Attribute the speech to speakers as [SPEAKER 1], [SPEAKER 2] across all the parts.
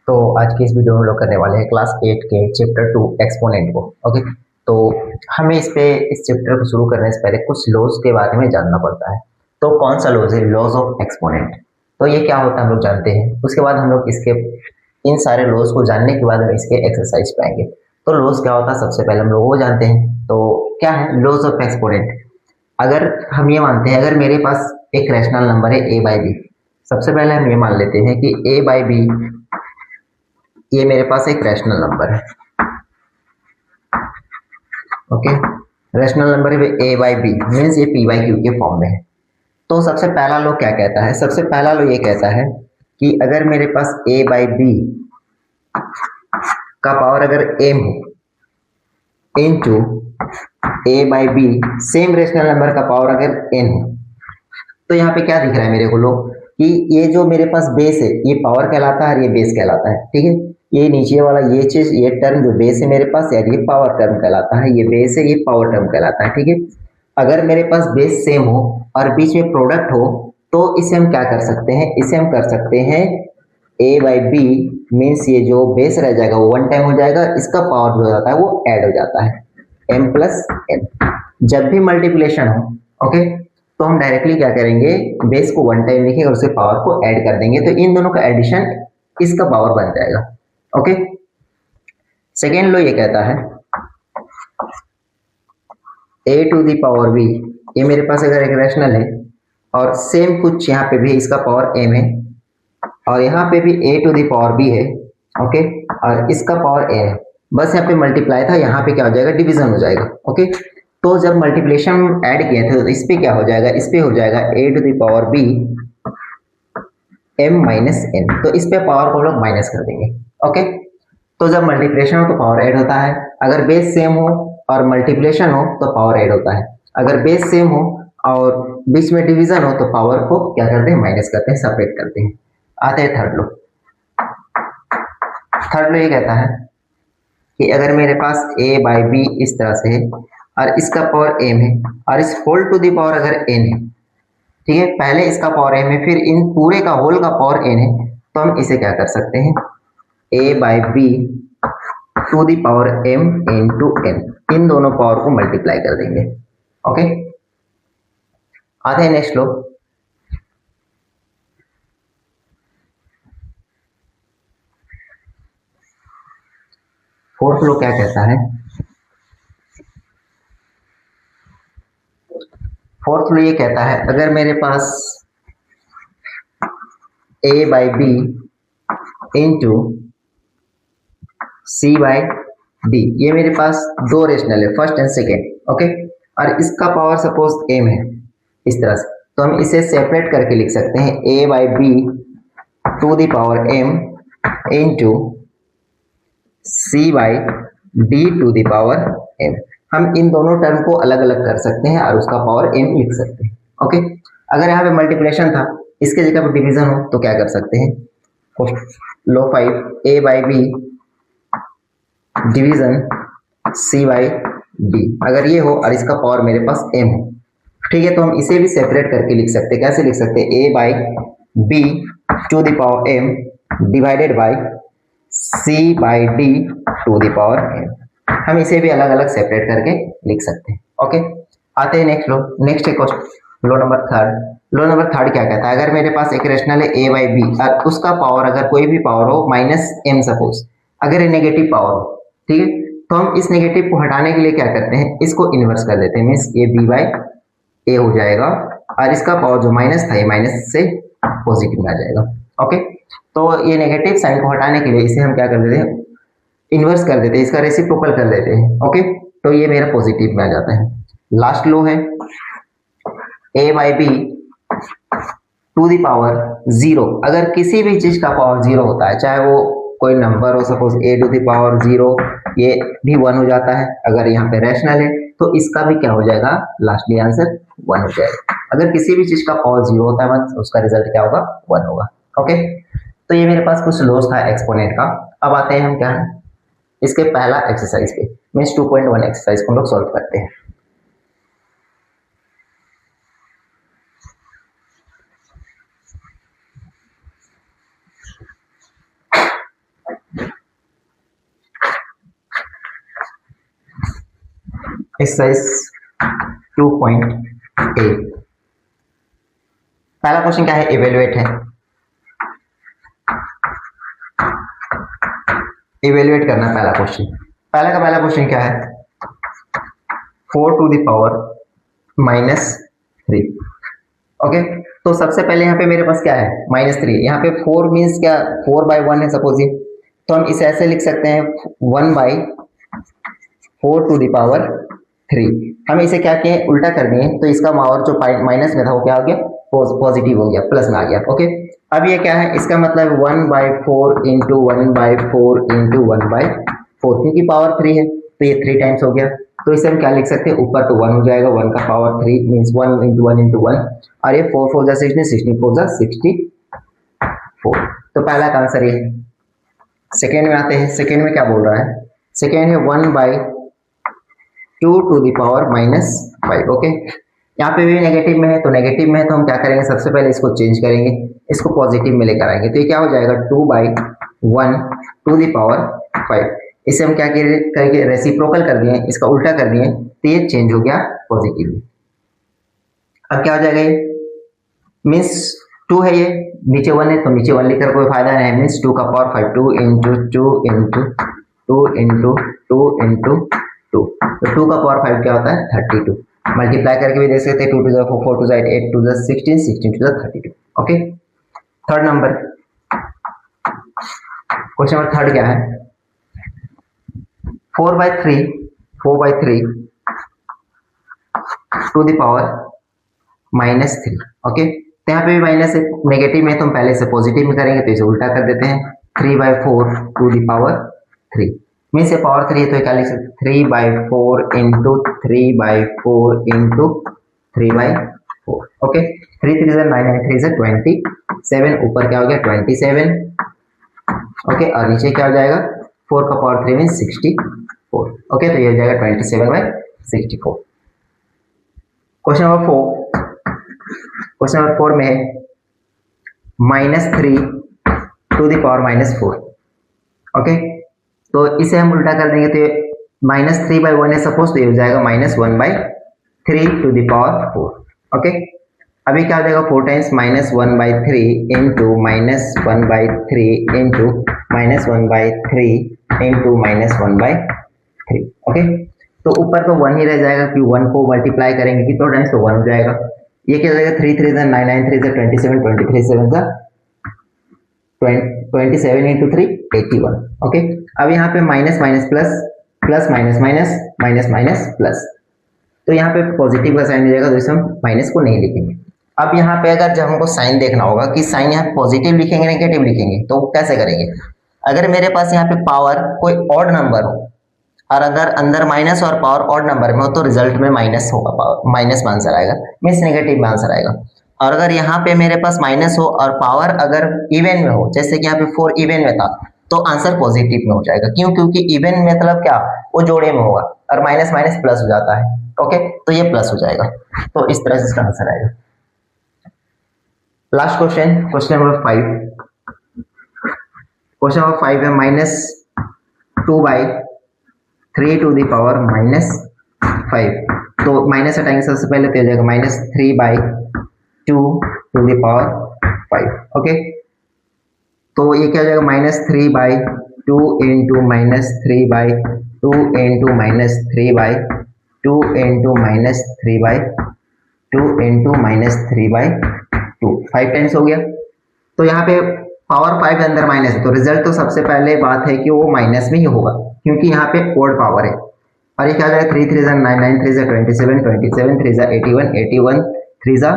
[SPEAKER 1] तो आज की इस वीडियो में हम लोग करने वाले हैं क्लास 8 के चैप्टर 2 एक्सपोनेंट को। ओके, तो हमें इस चैप्टर को शुरू करने से पहले कुछ लॉज के बारे में जानना पड़ता है। तो कौन सा लॉज है? Laws of exponent. तो ये क्या होता है हम लोग जानते हैं। उसके बाद हम लोग इसके इन सारे लॉज को जानने के बाद हम इसके एक्सरसाइज पे आएंगे। तो लॉज क्या होता है सबसे पहले हम लोग वो जानते हैं। तो क्या है लॉज ऑफ एक्सपोनेंट? अगर हम ये मानते हैं, अगर मेरे पास एक रैशनल नंबर है ए बाई बी, सबसे पहले हम ये मान लेते हैं कि ए बाई बी ये मेरे पास एक रैशनल नंबर है। ओके, रैशनल नंबर है ए बाई बी मीन्स ये पी बाई क्यू के फॉर्म में है। तो सबसे पहला लॉ क्या कहता है? सबसे पहला लॉ ये कहता है कि अगर मेरे पास ए बाई बी का पावर अगर एम हो into A by B same rational number का पावर अगर एन हो, तो यहाँ पे क्या दिख रहा है मेरे को लोग कि ये जो मेरे पास बेस है ये पावर कहलाता है और ये बेस कहलाता है। ठीक है, ये नीचे वाला ये चीज ये टर्म जो बेस है मेरे पास यार ये पावर टर्म कहलाता है, ये बेस है ये पावर टर्म कहलाता है। ठीक है, अगर मेरे पास बेस सेम हो और बीच में प्रोडक्ट हो तो इसे हम क्या कर सकते हैं? इसे हम कर सकते हैं ए बाई बी मीन्स ये जो बेस रह जाएगा वो वन टाइम हो जाएगा, इसका पावर जो जाता है वो ऐड हो जाता है एम प्लस एन। जब भी मल्टीप्लिकेशन हो ओके, तो हम डायरेक्टली क्या करेंगे? बेस को वन टाइम लिखेंगे और उसे पावर को ऐड कर देंगे, तो इन दोनों का एडिशन इसका पावर बन जाएगा। ओके, सेकेंड लॉ ये कहता है ए टू दी पावर बी, ये मेरे पास अगर एक रैशनल है और सेम कुछ यहाँ पे भी इसका पावर एम है और यहाँ पे भी ए टू दी पावर बी है। ओके, और इसका पावर ए है, बस यहाँ पे मल्टीप्लाई था, यहाँ पे क्या हो जाएगा? डिवीजन हो जाएगा। ओके, तो जब मल्टीप्लिकेशन ऐड किए थे तो इस पे क्या हो जाएगा? इस पे हो जाएगा A to the power B M minus N, तो इस पे पावर को लोग माइनस कर देंगे। ओके, तो जब मल्टीप्लिकेशन हो तो पावर ऐड होता है, अगर बेस सेम हो और मल्टीप्लिकेशन हो तो पावर ऐड होता है, अगर बेस सेम हो और बीच में डिवीजन हो तो पावर को क्या करते हैं? माइनस करते हैं, सेपरेट करते हैं। आते हैं थर्ड लो। थर्ड लो ये कहता है कि अगर मेरे पास ए बाई बी इस तरह से है और इसका पावर एम है और इस होल टू दी पावर अगर एन है, ठीक है, पहले इसका पावर एम है फिर इन पूरे का होल का पावर एन है, तो हम इसे क्या कर सकते हैं? A by B to the power M into N, इन दोनों पावर को मल्टीप्लाई कर देंगे। ओके, आते हैं नेक्स्ट लो। फोर्थ लो क्या कहता है? फोर्थ लो ये कहता है अगर मेरे पास A by B into C by D, ये मेरे पास दो रेशनल है फर्स्ट एंड सेकेंड। ओके, और इसका पावर सपोज एम है इस तरह से, तो हम इसे सेपरेट करके लिख सकते हैं A by B to the power M into C by D to the power M. हम इन दोनों टर्म को अलग अलग कर सकते हैं और उसका पावर एम लिख सकते हैं। ओके, अगर यहाँ पे मल्टीप्लिकेशन था इसके जगह पर डिवीजन हो तो क्या कर सकते हैं? लो 5 A by B division C by D, अगर ये हो और इसका पावर मेरे पास एम हो, ठीक है, तो हम इसे भी सेपरेट करके लिख सकते हैं। कैसे लिख सकते हैं? A by B to the power M divided by C by D to the power M, हम इसे भी अलग अलग सेपरेट करके लिख सकते हैं। ओके, आते हैं नेक्स्ट लो। नेक्स्ट है क्वेश्चन लो नंबर थर्ड। लो नंबर थर्ड क्या कहता है? अगर मेरे पास एक रेशनल है ए बाई बी और उसका पावर अगर कोई भी पावर हो माइनस एम सपोज, अगर ये नेगेटिव पावर हो, ठीक है, तो हम इस नेगेटिव को हटाने के लिए क्या करते हैं? इसको इनवर्स कर देते हैं, मीन्स ये बी बाई ए हो जाएगा और इसका पावर जो माइनस था ये माइनस से पॉजिटिव में आ जाएगा। ओके, तो ये नेगेटिव साइन को हटाने के लिए इसे हम क्या कर देते हैं? इन्वर्स कर देते हैं, इसका रेसिप्रोकल कर देते हैं। ओके, तो ये मेरा पॉजिटिव में आ जाता है। लास्ट लो है A by B to the power zero, अगर किसी भी चीज का पावर जीरो होता है, चाहे वो कोई नंबर हो, suppose a to the power zero, ये भी वन हो जाता है। अगर यहाँ पे रैशनल है तो इसका भी क्या हो जाएगा? लास्टली आंसर वन हो जाएगा। अगर किसी भी चीज का पावर जीरो होता है उसका रिजल्ट क्या होगा? वन होगा। ओके, तो ये मेरे पास कुछ लॉस था एक्सपोनेंट का। अब आते हैं हम क्या है इसके पहला एक्सरसाइज पे, मीन्स 2.1 एक्सरसाइज को हम लोग सॉल्व करते हैं। एक्सरसाइज 2.8। पहला क्वेश्चन क्या है, इवेल्युएट है, इवेल्युएट करना है पहला क्वेश्चन। पहला का पहला क्वेश्चन क्या है, 4 टू द पावर -3। ओके, तो सबसे पहले यहाँ पे मेरे पास क्या है, -3। यहाँ पे 4 मीन्स क्या, 4/1 है सपोज ये, तो हम इसे ऐसे लिख सकते हैं 1/4 टू द पावर 3। हम इसे क्या किए, उल्टा कर दिए, तो इसका पावर जो माइनस में था वो क्या हो गया, पॉजिटिव हो गया, प्लस में आ गया। ओके, अब ये क्या है, इसका मतलब 1/4 इंटू 1/4 इंटू 1/4, क्योंकि पावर 3 है तो ये 3 टाइम्स हो गया। तो इसे हम क्या लिख सकते हैं, ऊपर तो 1 हो जाएगा, 1 का पावर 3 मीन्स 1 इंटू 1 इंटू 1, और ये 4 4 जा 16, 16 4 जा 64। तो पहला का आंसर ये। सेकेंड में आते हैं, सेकेंड में क्या बोल रहा है, सेकेंड है 1/2 टू द पावर -5। ओके, यहाँ पे भी नेगेटिव में है, तो नेगेटिव में है तो हम क्या करेंगे, सबसे पहले इसको चेंज करेंगे, इसको पॉजिटिव में लेकर आएंगे, तो ये क्या हो जाएगा 2/1 टू द पावर 5। इसे हम क्या करके रेसिप्रोकल कर दिए, इसका उल्टा कर दिए, तो ये चेंज हो गया पॉजिटिव में। अब क्या हो जाएगा, ये मीन्स 2 है, ये नीचे 1 है तो नीचे 1 लिखकर कोई फायदा नहीं, मीन्स 2 का power 5, 2 into 2 into 2 into 2 into 2, तो 2 का पावर 5 क्या होता है 32। मल्टीप्लाई करके भी देख सकते हैं, 2 to 4, 4 to 8, 8 to 16, 16 to 32। Okay, third number, question number third क्या है, 4/3 टू द पावर -3। ओके, तो यहाँ पे भी माइनस है, नेगेटिव में तो हम पहले से पॉजिटिव में करेंगे, तो इसे उल्टा कर देते हैं, 3/4 टू द पावर 3 मीन से पावर 3 है तो क्या लिख सकते, 3/4 इंटू 3/4 इंटू 3/4। ओके, 3 3 9 9 3 27, ऊपर क्या हो गया 27। ओके, और नीचे क्या हो जाएगा, 4 का पावर 3 मीन 64। ओके, तो ये हो जाएगा 27/64। क्वेश्चन नंबर 4, क्वेश्चन नंबर 4 में है -3 टू द पावर -4। ओके, तो इसे हम उल्टा कर देंगे, तो -3/1 है सपोज, तो ये हो जाएगा -1/3 टू द पावर 4। ओके, अभी क्या हो जाएगा, 4 times -1/3 into -1/3 into -1/3 into -1/3। Okay, तो ऊपर तो 1 ही रह जाएगा, कि 1 को मल्टीप्लाई करेंगे कितने टाइम्स, तो 1 हो जाएगा। ये क्या हो जाएगा, 3 3 9 9 3 27, 23 7 27 इंटू 3 81। ओके, अब यहाँ पे minus minus plus, plus minus minus, minus minus plus, तो यहाँ पे पॉजिटिव का साइन हो जाएगा, तो इसे हम माइनस को नहीं लिखेंगे। अब यहाँ पे अगर जब हमको साइन देखना होगा कि साइन यहाँ पॉजिटिव लिखेंगे नेगेटिव लिखेंगे, तो कैसे करेंगे, अगर मेरे पास यहाँ पे पावर कोई ऑड नंबर हो और अगर अंदर माइनस और पावर ऑड नंबर में हो, तो रिजल्ट में माइनस होगा, पावर माइनस में आंसर आएगा, मीन्स नेगेटिव में आंसर आएगा। और अगर यहाँ पे मेरे पास माइनस हो और पावर अगर इवन में हो, जैसे कि यहाँ पे 4 इवन में था, तो आंसर पॉजिटिव में हो जाएगा। क्यों, क्योंकि इवन मतलब क्या, वो जोड़े में होगा, और माइनस माइनस प्लस हो जाता है। ओके, तो ये प्लस हो जाएगा, तो इस तरह से इसका आंसर आएगा। Last question, question number 5। Question number 5 है -2/3 टू द पावर -5। तो माइनस हटाएंगे सबसे पहले, तो हो जाएगा -3/2 टू द पावर 5। ओके, तो ये क्या हो जाएगा, -3/2 into -3/2 into -3/2 into -3/2 into -3/2, 5 times हो गया। तो यहाँ पे पावर 5 के अंदर माइनस है, तो रिजल्ट तो सबसे पहले बात है कि वो माइनस में ही होगा, क्योंकि यहाँ पे ओड पावर है। और ये क्या हो जाएगा, 3 3 9 9 3 27, 27 3 81, 81 3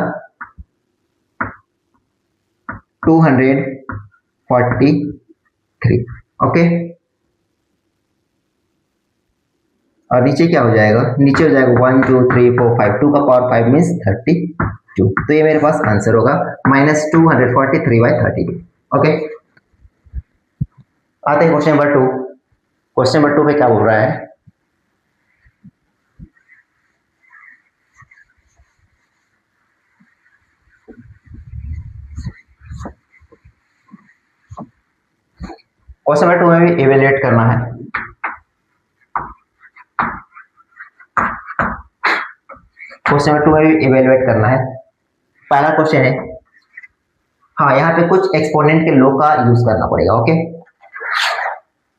[SPEAKER 1] 243। ओके, और नीचे क्या हो जाएगा, नीचे हो जाएगा 1 2 3 4 5, 2 का पावर 5 मीन्स 32। तो ये मेरे पास आंसर होगा -243/32। ओके, आते हैं क्वेश्चन नंबर 2। क्वेश्चन नंबर 2 पे क्या बोल रहा है, क्वेश्चन नंबर 2 में भी इवेल्युएट करना है। क्वेश्चन नंबर 2 में भी इवेलुएट करना है। पहला क्वेश्चन है, हाँ यहाँ पे कुछ एक्सपोनेंट के लो का यूज करना पड़ेगा। ओके,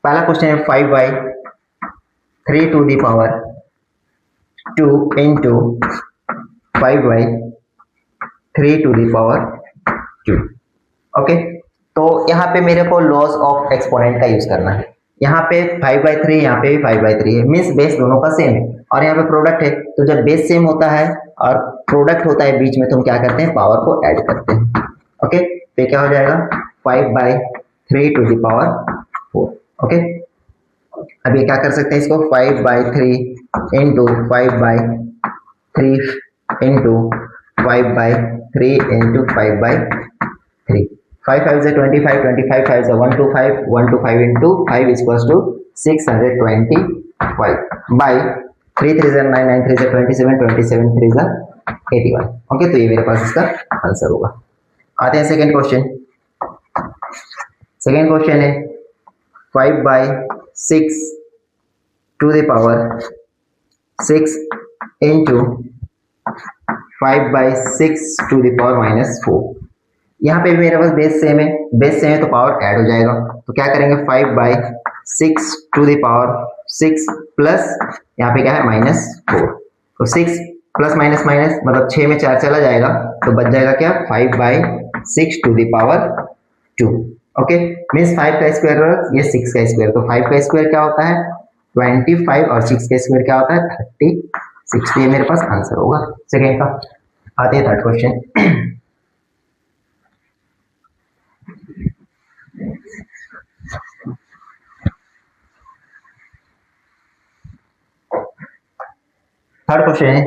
[SPEAKER 1] पहला क्वेश्चन है 5/3 to the power 2 into 5/3 to the power 2। Okay, तो यहाँ पे मेरे को लॉस ऑफ एक्सपोनेंट का यूज करना है। यहाँ पे 5/3, यहाँ पे भी 5/3 है, मीन्स बेस दोनों का सेम है और यहाँ पे प्रोडक्ट है, तो जब बेस सेम होता है और प्रोडक्ट होता है बीच में, तो हम क्या करते हैं, पावर को ऐड करते हैं। ओके, तो क्या हो जाएगा 5/3 टू द पावर 4। ओके, अब ये क्या कर सकते हैं, इसको 5/3 into 5/3 into 5/3 into 5/3। 5 5 is 25, 25 5 is 125, 125 into 5 is equals to 625 by 3 3 is 9, 9 3 is 27, 27 3 is 81। Okay, तो ये मेरे पास इसका आंसर होगा। आते हैं सेकेंड क्वेश्चन। सेकेंड क्वेश्चन है 5/6 to the power 6 into 5/6 to the power -4। यहाँ पे भी मेरे पास बेस सेम है, बेस सेम है तो पावर ऐड हो जाएगा, तो क्या करेंगे 5/6 टू द पावर 6 प्लस यहाँ पे क्या है -4, तो 6 प्लस माइनस माइनस मतलब 6 में 4 चला जाएगा, तो बच जाएगा क्या 5/6 to the power 2। Okay, means 5 का स्क्वायर और ये 6 का स्क्वायर, तो 5 का स्क्वायर क्या होता है 25 और 6 का स्क्वायर क्या होता है 36। तो ये मेरे पास आंसर होगा सेकेंड का। आते हैं थर्ड क्वेश्चन। थर्ड क्वेश्चन है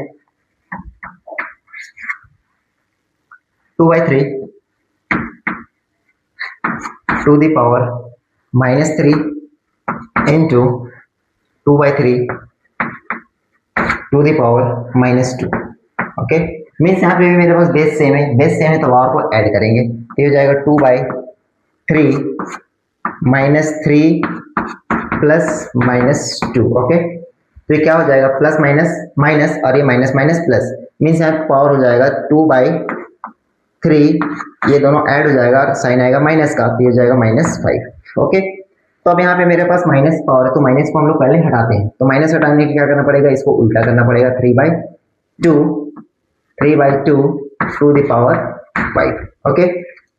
[SPEAKER 1] 2/3 to the power -3 into 2/3 to the power -2। Okay, means यहाँ पे भी मेरे पास बेस सेम है, बेस सेम है तो पावर को ऐड करेंगे, तो ये हो जाएगा 2/3 -3 प्लस -2। ओके, तो ये क्या हो जाएगा प्लस माइनस माइनस और ये माइनस माइनस प्लस, मीन्स यहाँ पावर हो जाएगा 2/3, ये दोनों ऐड हो जाएगा और साइन आएगा माइनस का, तो ये हो जाएगा -5। ओके, तो अब यहाँ पे मेरे पास माइनस पावर है, तो माइनस को हम लोग पहले हटाते हैं, तो माइनस हटाने के क्या करना पड़ेगा, इसको उल्टा करना पड़ेगा 3/2 टू द पावर 5। ओके,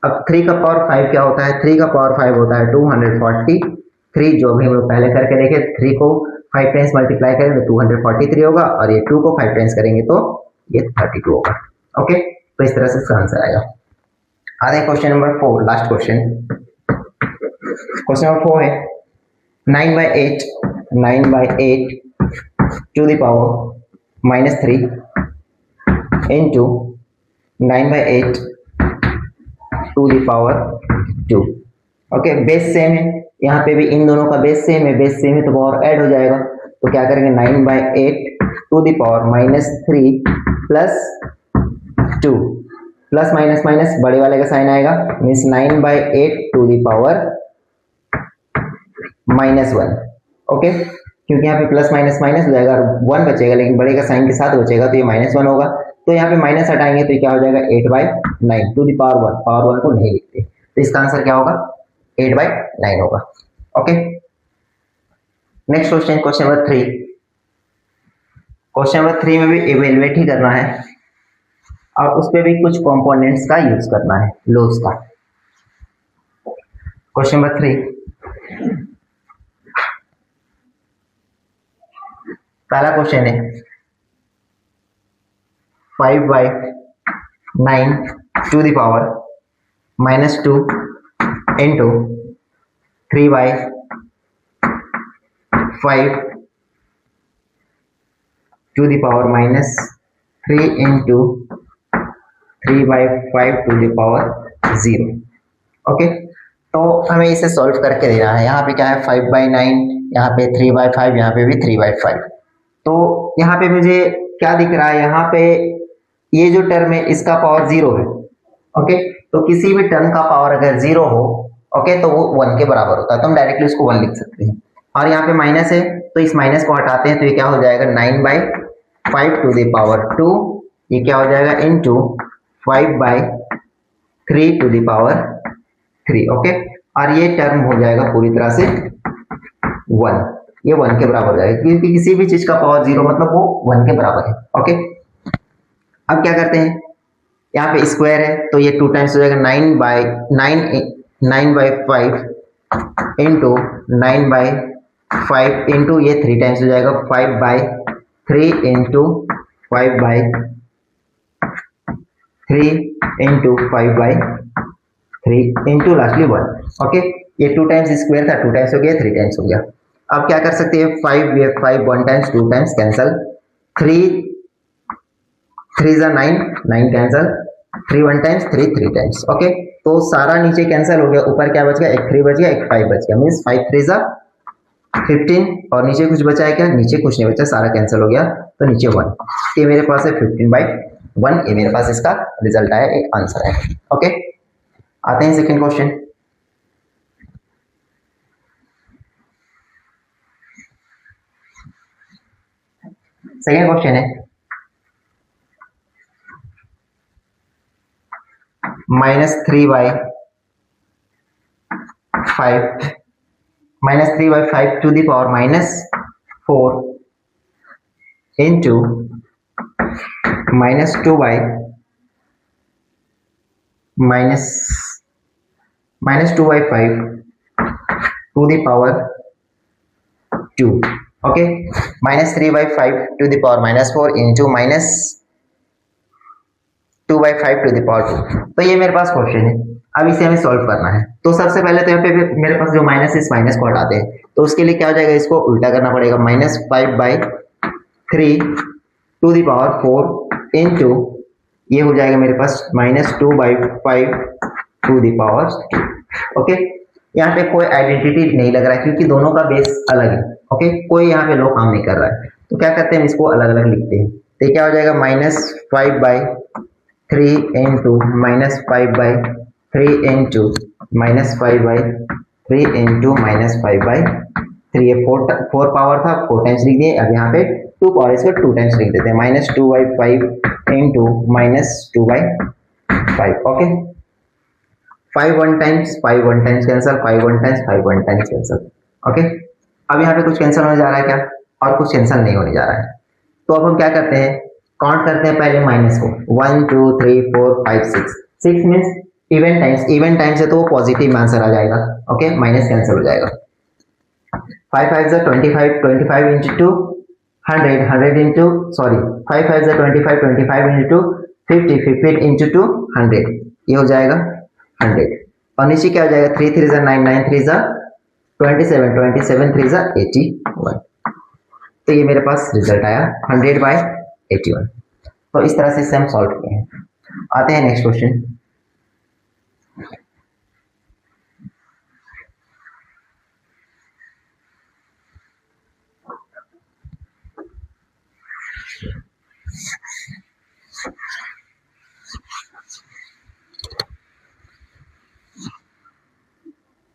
[SPEAKER 1] अब 3 का पावर 5 क्या होता है, 3 का पावर 5 होता है 243, जो भी हम लोग पहले करके देखे, 3 को 5 टाइम्स मल्टीप्लाई करें तो 243 होगा और ये 2 को 5 टाइम्स करेंगे तो ये 32 होगा। ओके, तो इस तरह से इसका आंसर आएगा। आते हैं question number 4, last question. Question number 4 है 9/8 to the power -3 into 9/8 to the power 2। Okay, base same है, यहाँ पे भी इन दोनों का बेस सेम है, बेस सेम है तो पावर ऐड हो जाएगा, तो क्या करेंगे 9/8 to the power -3 plus 2, plus minus minus बड़े वाले का साइन आएगा, means 9/8 to the power -1। Okay, क्योंकि यहाँ पे प्लस माइनस माइनस हो जाएगा और 1 बचेगा, लेकिन बड़े का साइन के साथ बचेगा तो ये -1 होगा, तो यहाँ पे माइनस हटाएंगे तो क्या हो जाएगा 8/9 टू द पावर 1, पावर 1 को नहीं लिखते, तो इसका आंसर क्या होगा 8/9 होगा। Okay, next question, question number 3। Question number 3 में भी इवेलुएट ही करना है और उस पर भी कुछ कंपोनेंट्स का यूज करना है, लॉस का। क्वेश्चन नंबर 3, पहला क्वेश्चन है 5/9 to the power -2 into 3/5 to the power -3 into 3/5 to the power 0। Okay, तो हमें इसे सॉल्व करके देना है। यहाँ पे क्या है 5/9, यहाँ पे 3/5, यहाँ पे भी 3/5। तो यहाँ पे मुझे क्या दिख रहा है, यहाँ पे ये जो टर्म है इसका पावर 0 है। ओके, तो किसी भी टर्म का पावर अगर 0 हो, ओके, तो वो 1 के बराबर होता है, तो हम डायरेक्टली उसको 1 लिख सकते हैं। और यहाँ पे माइनस है तो इस माइनस को हटाते हैं तो ये क्या हो जाएगा 9/5 टू द पावर 2 ये क्या हो जाएगा इनटू 5/3 ओके। और ये टर्म हो जाएगा पूरी तरह से 1, ये 1 के बराबर हो जाएगा क्योंकि किसी भी चीज का पावर 0 मतलब वो 1 के बराबर है ओके। अब क्या करते हैं, यहाँ पे स्क्वायर है तो ये 2 टाइम्स हो जाएगा 9/5 इंटू 9/5 इंटू ये 3 टाइम्स हो जाएगा 5/3 into 5/3 into 5/3 into lastly 1 okay. ये 2 टाइम्स स्क्वायर था, 2 टाइम्स हो गया, 3 टाइम्स हो गया। अब क्या कर सकते हैं, 5 ये 5 1 टाइम्स 2 टाइम्स कैंसल, 3 3 जा 9 9 कैंसल, 3 1 टाइम्स 3 टाइम्स ओके। तो सारा नीचे कैंसिल हो गया, ऊपर क्या बच गया, एक 3 बच गया, एक 5 बच गया, मीन्स 5 3 जा 15 और नीचे कुछ बचा है क्या, नीचे कुछ नहीं बचा, सारा कैंसिल हो गया तो नीचे 1। ये मेरे पास है 15/1, ये मेरे पास इसका रिजल्ट आया, एक आंसर है ओके। आते हैं सेकंड क्वेश्चन। सेकंड क्वेश्चन है -3/5 to the power -4 into -2 by -2/5 to the power 2 okay. -3/5 to the power -4 into -2/5 to the power 2। तो ये मेरे पास क्वेश्चन है, अब इसे हमें सॉल्व करना है। तो सबसे पहले तो यहाँ पे मेरे पास जो माइनस इस माइनस को हटाते हैं, तो उसके लिए क्या हो जाएगा, इसको उल्टा करना पड़ेगा, -5/3 टू द पावर 4 इंटू ये हो जाएगा मेरे पास -2/5 टू द पावर 2 ओके। यहाँ पे कोई आइडेंटिटी नहीं लग रहा है क्योंकि दोनों का बेस अलग है ओके, कोई यहाँ पे लो काम नहीं कर रहा है। तो क्या करते हैं, इसको अलग अलग लिखते हैं। तो क्या हो जाएगा -5/3 इंटू -5/3 इंटू -5/3 इंटू -5/3। ये 4 पावर था, 4 टाइम्स लिख दिए। अब यहाँ पे 2 पावर इसको 2 टाइम्स लिख देते हैं, -2/5 into -2/5 okay. 5 1 times 5 1 times cancel, 5 1 times 5 1 times cancel okay. अब यहाँ पे कुछ कैंसिल होने जा रहा है क्या, और कुछ कैंसिल नहीं होने जा रहा है। तो अब हम क्या करते हैं, काउंट करते हैं पहले माइनस को, 1 2 3 4 5 6 means even times, even times है तो वो पॉजिटिव आंसर आ जाएगा ओके, माइनस कैंसिल हो जाएगा। 5 5 जा 25, 25 इंटू 100, 100 इंटू सॉरी 5 5 जा 25, 25 इंटू 50, 50 इंटू 2 100, ये हो जाएगा 100। और नीचे क्या हो जाएगा, 3 3 जा 9, 9 3 जा 27, 27 3 जा 81। तो ये मेरे पास रिजल्ट आया 100/81। तो इस तरह से इसे हम सॉल्व किए हैं। आते हैं next question.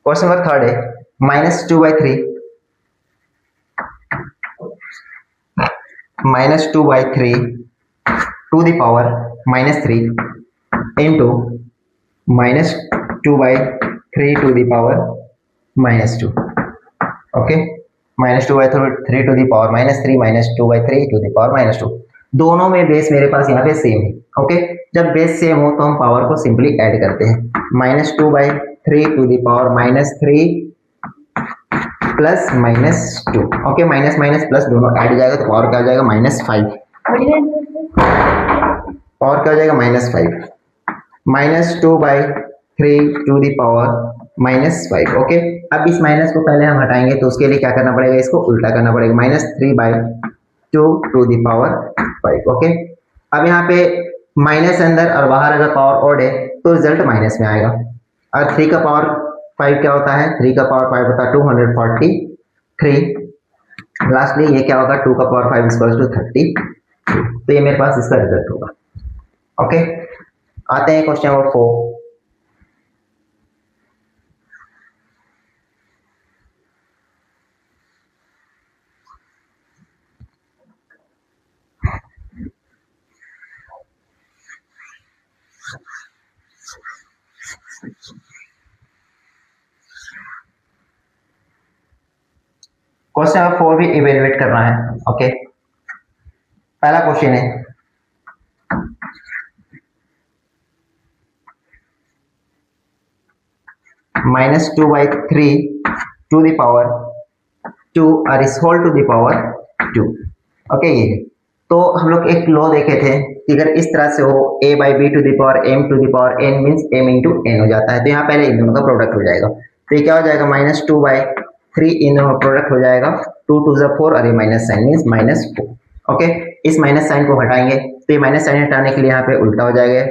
[SPEAKER 1] Question number third है -2/3 to the power -3 into -2/3 to the power -2 okay. -2/3 to the power -3 -2/3 to the power -2। दोनों में बेस मेरे पास यहाँ पे सेम है ओके। जब बेस सेम हो तो हम पावर को सिंपली ऐड करते हैं, -2/3 to the power -3 plus -2 okay. Minus minus plus दोनों ऐड हो जाएगा तो पावर क्या हो जाएगा, -5 और क्या हो जाएगा, -5 -2/3 टू द पावर -5 ओके। अब इस माइनस को पहले हम हटाएंगे तो उसके लिए क्या करना पड़ेगा, इसको उल्टा करना पड़ेगा, -3/2 टू द पावर 5 ओके। अब यहाँ पे माइनस अंदर और बाहर अगर पावर ऑड है तो रिजल्ट माइनस में आएगा। और 3 का पावर 5 क्या होता है, 3 का पावर 5 होता है 243। लास्टली ये क्या होगा, 2 का पावर 5 इक्वल्स टू 30। तो ये मेरे पास इसका रिजल्ट होगा ओके। आते हैं क्वेश्चन नंबर 4। क्वेश्चन नंबर 4 भी इवेलुएट करना है। ओके, पहला क्वेश्चन है -2/3 टू द पावर 2 और इस whole to the power 2। Okay, ये है। तो हम लोग एक लॉ देखे थे कि अगर इस तरह से हो a/b to the power m to the power n means m into n हो जाता है। तो यहाँ पहले इन दोनों का प्रोडक्ट हो जाएगा। तो ये क्या हो जाएगा, -2/3 इन दोनों का प्रोडक्ट हो जाएगा 2 टू द 4 और ये माइनस साइन मीन्स -4। ओके, इस माइनस साइन को हटाएंगे तो ये माइनस साइन हटाने के लिए यहाँ पे उल्टा हो जाएगा,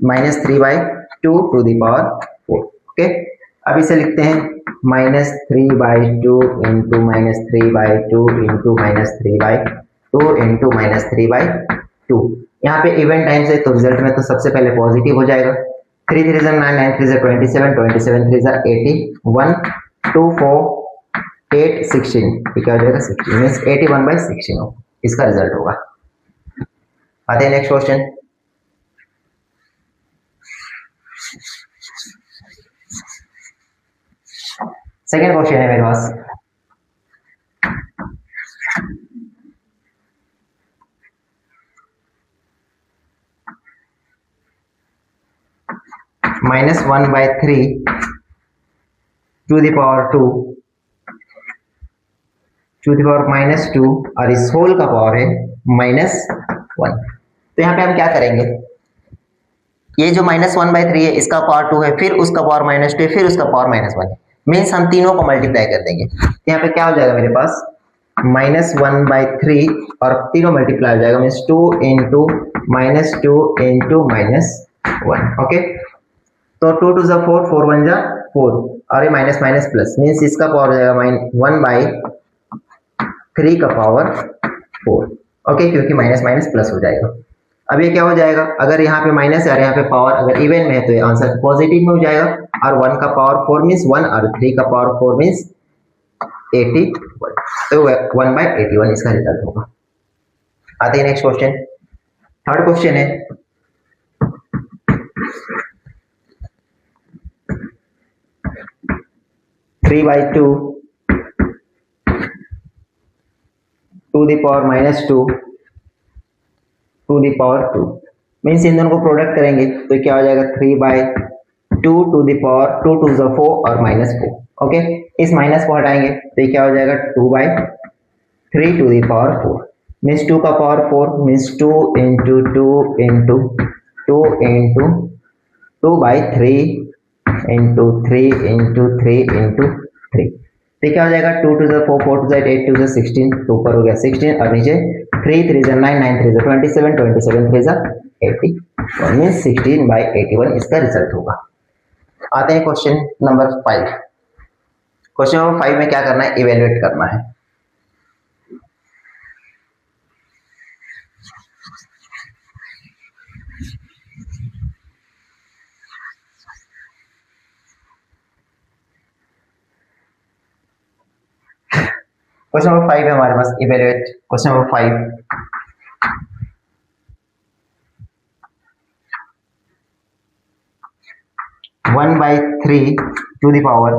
[SPEAKER 1] -3/2 टू द पावर 4। ओके, अब इसे लिखते हैं -3/2 इंटू -3/2 इंटू -3/2 इंटू -3/2। यहाँ पे इवेंट टाइम से तो रिजल्ट में तो सबसे पहले पॉजिटिव हो जाएगा। 3 3 9 9 3 27 27 3 80 1 2 4 8 16, क्या हो जाएगा 16 मीन्स 81/16 हो, इसका रिजल्ट होगा। आते हैं नेक्स्ट क्वेश्चन। सेकेंड क्वेश्चन है मेरे पास, -1/3 to the power 2 to the power -2 और इस होल का पावर है -1। तो यहाँ पे हम क्या करेंगे, ये जो -1/3 है इसका पावर 2 है, फिर उसका पावर -2 है, फिर उसका पावर -1 है, मीन्स हम तीनों को मल्टीप्लाई कर देंगे। यहाँ पे क्या हो जाएगा मेरे पास -1/3 और तीनों मल्टीप्लाई हो जाएगा मीन्स 2 इंटू -2 इंटू -1। ओके, तो 2 टू ज़ा 4 4 1 ज़ा 4 और ये माइनस माइनस प्लस मीन्स इसका पावर हो जाएगा 1/3 का पावर 4। ओके, क्योंकि माइनस माइनस प्लस हो जाएगा। अब ये क्या हो जाएगा, अगर यहाँ पे माइनस है और यहाँ पे पावर अगर इवन में है तो ये आंसर पॉजिटिव में हो जाएगा। और 1 का पावर 4 मीन्स 1 और 3 का पावर 4 मीन्स 81, तो 1/81 इसका रिजल्ट होगा। आते हैं नेक्स्ट क्वेश्चन। थर्ड क्वेश्चन है (3/2 to the power -2 to the power 2 means इन दोनों को प्रोडक्ट करेंगे तो क्या हो जाएगा 3/2 to the power 2 to the 4 और -4। ओके, इस माइनस को हटाएंगे तो ये क्या हो जाएगा 2/3 टू द पावर 4 मीन्स 2 का power 4 means 2 into 2 into 2 into 2/3 into 3 into 3 into 3। तो क्या हो जाएगा 2 to the 4 4 to the 8 to the 16, तो ऊपर हो गया 16 और नीचे 3 3 9 9 3 27 27 3 81 मीन्स 16/81 इसका रिजल्ट होगा। आते हैं क्वेश्चन नंबर 5। क्वेश्चन नंबर 5 में क्या करना है, इवेल्युएट करना है। क्वेश्चन नंबर 5 है हमारे पास, evaluate question number 5। (1/3 to the power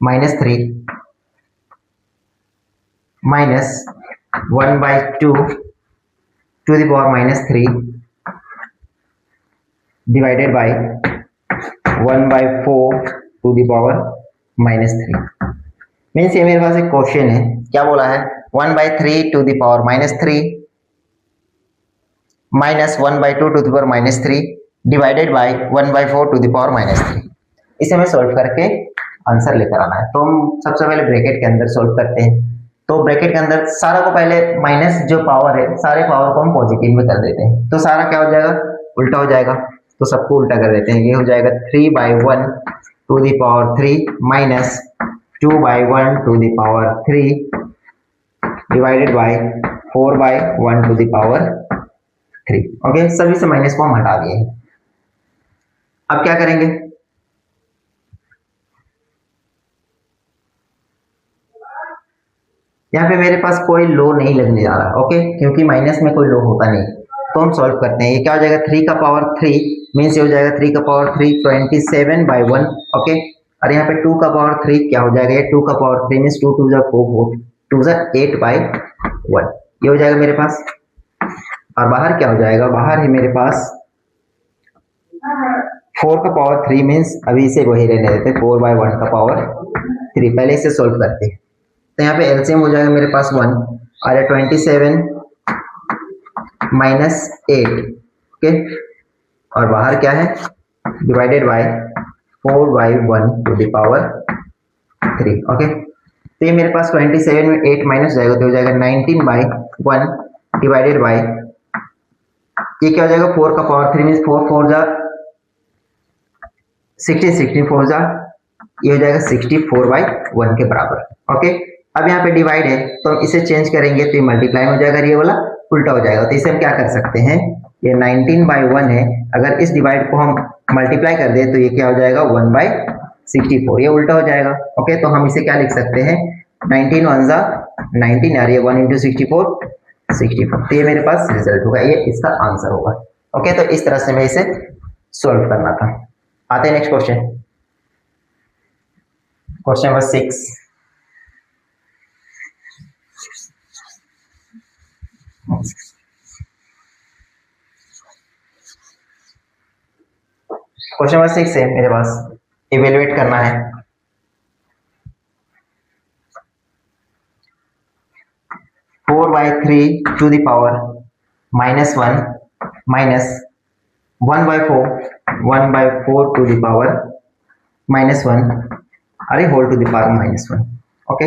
[SPEAKER 1] -3 minus 1/2 to the power -3 divided by 1/4 to the power -3। Means ये मेरे पास एक क्वेश्चन है, क्या बोला है 1/3 to the power -3 minus 1/2 to the power -3 divided by 1/4 to the power -3। इसे हमें सॉल्व करके आंसर लेकर आना है। तो हम सबसे पहले ब्रैकेट के अंदर सॉल्व करते हैं। तो ब्रैकेट के अंदर सारा को पहले माइनस जो पावर है सारे पावर को हम पॉजिटिव में कर देते हैं, तो सारा क्या हो जाएगा उल्टा हो जाएगा। तो सबको उल्टा कर देते हैं, ये हो जाएगा 3/1 to the power 3 minus 2/1 to the power 3 divided by 4/1 to the power 3। Okay, सभी से माइनस को हम हटा दिए। अब क्या करेंगे, यहाँ पे मेरे पास कोई लो नहीं लगने जा रहा। ओके, क्योंकि माइनस में कोई लो होता नहीं, तो हम सॉल्व करते हैं। ये क्या हो जाएगा 3 का पावर 3 मीन्स ये हो जाएगा 3 का पावर 3 27/1। ओके, और यहाँ पे 2 का पावर 3 क्या हो जाएगा, ये 2 का पावर 3 मीन्स 2 2 जा 4 2 जा 8/1, ये हो जाएगा मेरे पास। और बाहर क्या हो जाएगा, बाहर है मेरे पास 4 का पावर 3 मीन्स अभी इसे वही रहने देते 4/1 का पावर 3, पहले इसे सोल्व करते हैं। तो यहाँ पे एलसीएम हो जाएगा मेरे पास 1 और 27 माइनस 8। ओके, और बाहर क्या है, divided by 4/1 to the power 3। Okay, तो ये मेरे पास 27 में 8 माइनस जाएगा तो हो जाएगा 19/1 डिवाइडेड बाय, ये क्या हो जाएगा 4 का पावर 3 मीन्स 4 4 जा 16 16 4 जा, ये हो जाएगा 64/1 के बराबर। ओके, अब यहाँ पे डिवाइड है तो हम इसे चेंज करेंगे तो ये मल्टीप्लाई हो जाएगा, ये वाला उल्टा हो जाएगा। तो इसे हम क्या कर सकते हैं, ये 19/1 है, अगर इस डिवाइड को हम मल्टीप्लाई कर दे तो ये क्या हो जाएगा 1/64, ये उल्टा हो जाएगा। ओके, तो हम इसे क्या लिख सकते हैं 19 1 जा 19 और ये 1 इंटू 64 64, तो ये मेरे पास रिजल्ट होगा, ये इसका आंसर होगा। ओके, तो इस तरह से मैं इसे सॉल्व करना था। आते हैं next question, question number 6। Question number 6 है मेरे पास, इवेलुएट करना है। Four by three to the power -1 minus 1/4 to the power -1 अरे whole to the power -1। Okay,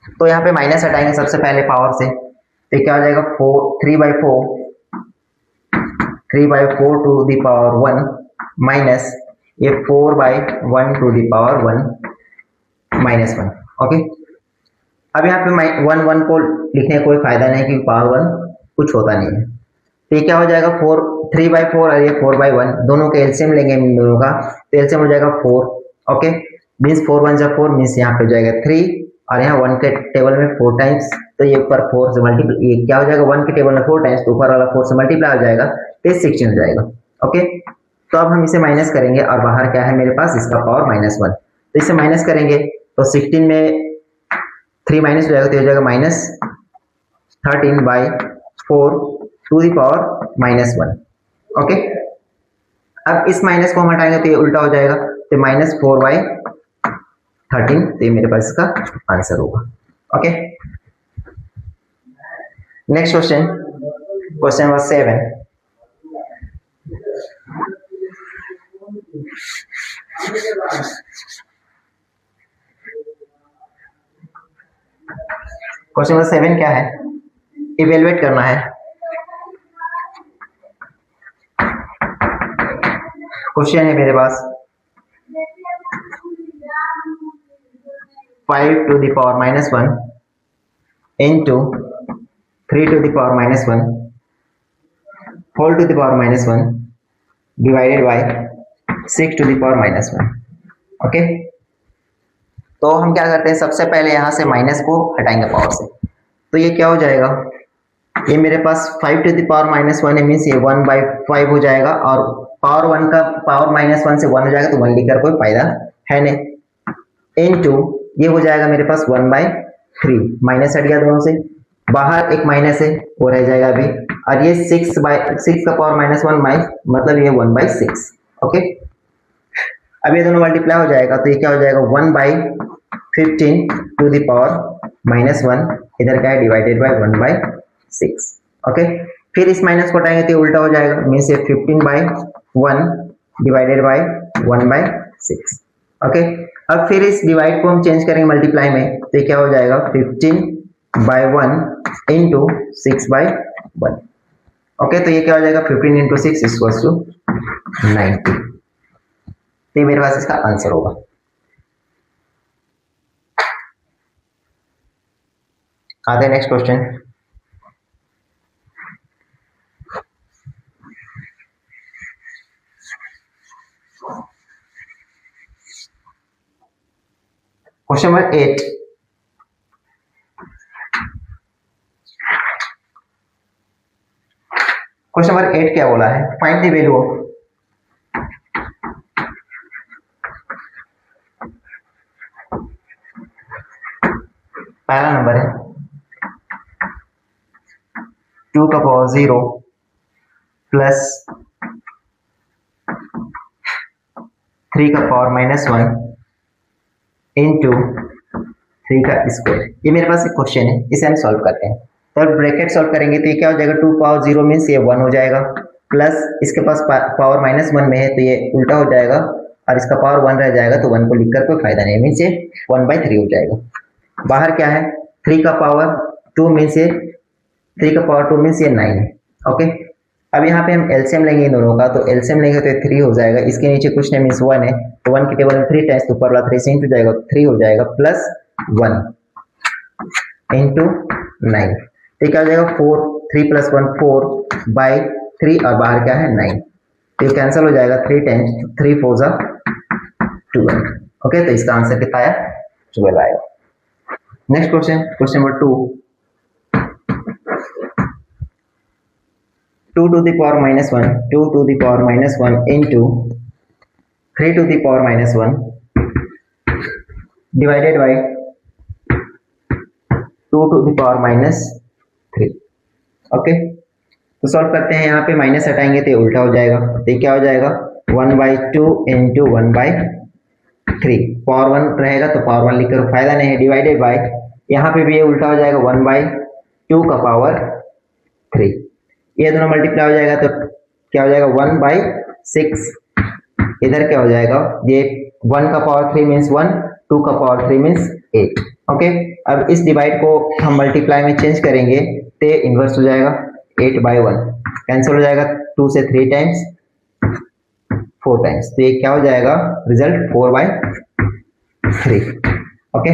[SPEAKER 1] तो यहाँ पे माइनस हटाएंगे सबसे पहले पावर से, तो क्या हो जाएगा 3/4 टू द पावर 1 माइनस ये 4/1 टू द पावर 1 -1। ओके, अब यहाँ पे 1 1 को लिखने का कोई फायदा नहीं क्योंकि पावर 1 कुछ होता नहीं है। तो ये क्या हो जाएगा 3/4 और ये 4/1, दोनों के एलसीएम लेंगे इन दोनों का, तो एलसीएम हो जाएगा 4। ओके, मीन्स 4 1 जा 4 मीन्स यहाँ पे हो जाएगा 3 और यहाँ 1 के टेबल में 4 टाइम्स, तो ये ऊपर 4 से मल्टीप्लाई, ये क्या हो जाएगा 1 के टेबल में 4 टाइम्स तो ऊपर वाला 4 से मल्टीप्लाई हो जाएगा तो 16 हो जाएगा। ओके, तो अब हम इसे माइनस करेंगे और बाहर क्या है मेरे पास इसका पावर -1, तो इसे माइनस करेंगे तो 16 में 3 माइनस हो जाएगा तो हो जाएगा -13/4 टू द पावर -1। ओके, अब इस माइनस को हम हटाएंगे तो ये उल्टा हो जाएगा, तो -4/13, तो ये मेरे पास इसका आंसर होगा। Okay, next question, question number 7। Question number 7 क्या है, इवेलुएट करना है। क्वेश्चन है मेरे पास 5 to the power -1 into 3 to the power -1 whole to the power -1 divided by 6 to the power -1। Okay, तो हम क्या करते हैं सबसे पहले यहाँ से माइनस को हटाएंगे पावर से, तो ये क्या हो जाएगा, ये मेरे पास 5 टू द पावर -1 है मीन्स ये 1/5 हो जाएगा और पावर 1 का पावर -1 से 1 हो जाएगा तो 1 लिखकर कोई फायदा है नहीं। इनटू ये हो जाएगा मेरे पास 1/3, माइनस हट गया दोनों से, बाहर एक माइनस है वो रह जाएगा अभी, और ये 6 का पावर -1 मतलब ये 1/6। ओके, अब ये दोनों मल्टीप्लाई हो जाएगा तो ये क्या हो जाएगा 1/15 टू द पावर -1, इधर क्या है डिवाइडेड बाय 1/6। ओके, फिर इस माइनस को हटाएंगे तो उल्टा हो जाएगा मीन्स ये 15/1 डिवाइडेड बाय 1/6। ओके, अब फिर इस डिवाइड को हम चेंज करेंगे मल्टीप्लाई में, तो ये क्या हो जाएगा 15/1 इंटू 6/1। ओके, तो ये क्या हो जाएगा 15 इंटू 6 इक्वल्स टू 90, तो ये मेरे पास इसका आंसर होगा। आते हैं next question, question number 8। Question number 8 क्या बोला है, फाइंड द वैल्यू ऑफ पहला नंबर है 2 का पावर 0 प्लस 3 का पावर -1 इंटू 3 का स्क्वायर। ये मेरे पास एक क्वेश्चन है, इसे हम सॉल्व करते हैं। तो ब्रैकेट सॉल्व करेंगे तो ये क्या हो जाएगा, 2 पावर 0 मीन्स ये 1 हो जाएगा, प्लस इसके पास पावर -1 में है तो ये उल्टा हो जाएगा, और इसका पावर 1 रह जाएगा तो 1 को लिखकर कोई फायदा नहीं, मीन्स ये 1/3 हो जाएगा। बाहर क्या है, 3 का पावर 2 मीन्स ये 3 का पावर 2 मीन्स ये 9 है। ओके, अब यहाँ पे हम एलसीएम लेंगे इन दोनों का, तो एलसीएम लेंगे तो 3 हो जाएगा, इसके नीचे कुछ नहीं मीन्स 1 है, तो 1 की टेबल में 3 टाइम्स, तो ऊपर वाला 3 से इंटू जाएगा, 3 हो जाएगा, प्लस 1 इंटू 9, तो क्या हो जाएगा 4, 3 + 1 4/3, और बाहर क्या है 9, तो ये कैंसिल हो जाएगा, 3 टाइम्स 3 4 जा 12। ओके, तो इसका आंसर कितना आया, 12 आएगा। Next question, question number 2, 2 to the power -1, 2 to the power -1 into 3 to the power -1 divided by 2 to the power -3। Okay, तो सॉल्व करते हैं। यहाँ पे माइनस हटाएंगे तो ये उल्टा हो जाएगा, तो क्या हो जाएगा 1/2 इंटू 1/3, पावर 1 रहेगा तो पावर 1 लिखकर फायदा नहीं है, डिवाइडेड बाय, यहाँ पे भी ये उल्टा हो जाएगा 1/2 का पावर 3, ये दोनों मल्टीप्लाई हो जाएगा तो क्या हो जाएगा 1/6, इधर क्या हो जाएगा, ये 1 का पावर 3 मीन्स 1, 2 का पावर 3 मीन्स 8। ओके, अब इस डिवाइड को हम मल्टीप्लाई में चेंज करेंगे तो इन्वर्स हो जाएगा, 8/1 कैंसिल हो जाएगा, 2 से 3 टाइम्स 4 टाइम्स, तो ये क्या हो जाएगा रिजल्ट 4/3। ओके,